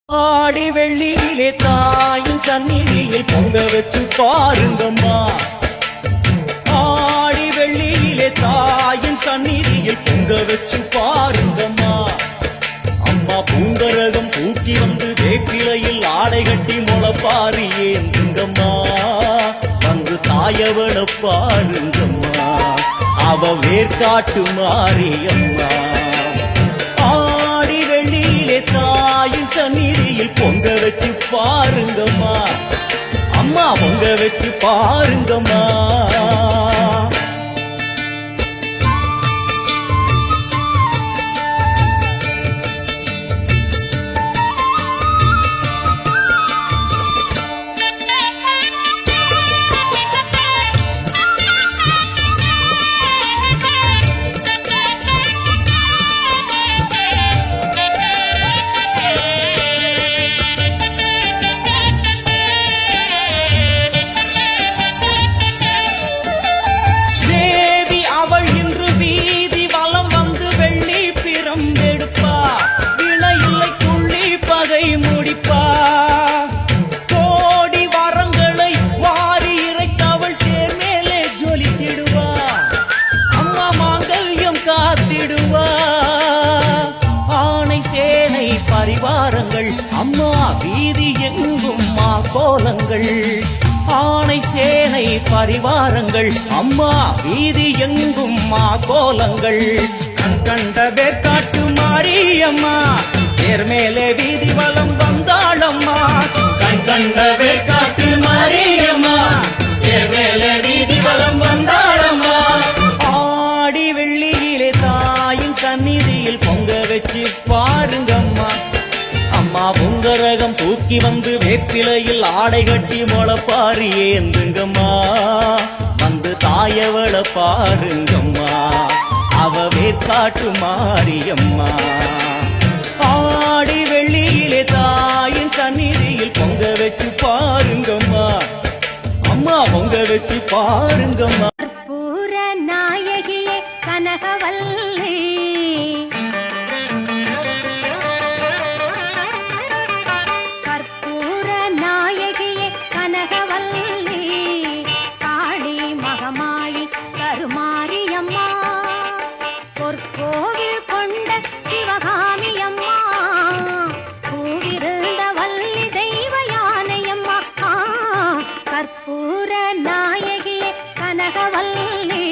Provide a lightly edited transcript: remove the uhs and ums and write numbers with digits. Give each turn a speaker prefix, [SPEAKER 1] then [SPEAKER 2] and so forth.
[SPEAKER 1] ஆடி வெள்ளியிலே தாயின் சந்நிதியில் பொங்க வச்சு பாருங்கம்மா. ஆடி வெள்ளியிலே தாயின் சந்நிதியில் பொங்க வச்சு பாருங்கம்மா. அம்மா பூங்கரகம் தூக்கி வந்து வேப்பிலையில் ஆடை கட்டி முளப்பாரி ஏந்துங்கம்மா. வந்து தாயவள பாருங்கம்மா, அவ வேர்காட்டு மாரியம்மா. ஆடி வெள்ளியிலே தாயின் சந்நிதியில் பொங்க வச்சு பாருங்கம்மா. அம்மா பொங்க வச்சு பாருங்கம்மா. பரிவாரங்கள் அம்மா வீதி எங்கும் கோலங்கள். ஆணை சேனை பரிவாரங்கள் அம்மா வீதி எங்கும் கோலங்கள். கண்கண்ட வேர்காட்டு மாரியம்மா தேர் மேலே வீதி வலம் வந்தாளம்மா. கண்கண்ட வேர்காட்டு மாரியம்மா தேர் மேலே வீதி வலம் வந்தாளம்மா. ஆடி வெள்ளியிலே தாயின் சந்நிதியில் பொங்க வச்சு பாருங்கம்மா. அம்மா பொங்கரகம் தூக்கி வந்து வேப்பிலையில் ஆடை கட்டி முளப்பாரி ஏந்துங்கம்மா. வந்து தாயவள பாருங்கம்மா, அவ வேர்காட்டு மாரியம்மா. ஆடி வெள்ளியிலே தாயின் சந்நிதியில் பொங்க வச்சு பாருங்கம்மா. அம்மா பொங்க வச்சு பாருங்கம்மா.
[SPEAKER 2] கற்பூர நாயகியே கனகவல்லி, கற்பூர நாயகியே கனகவல்லி, காளி மகமாயி கருமாரியம்மா, பொற்கோவில் கொண்ட சிவகாமியம்மா, பூவிருந்த வள்ளி தெய்வ யானையம்மா. கற்பூர நாயகியே கனகவல்லி.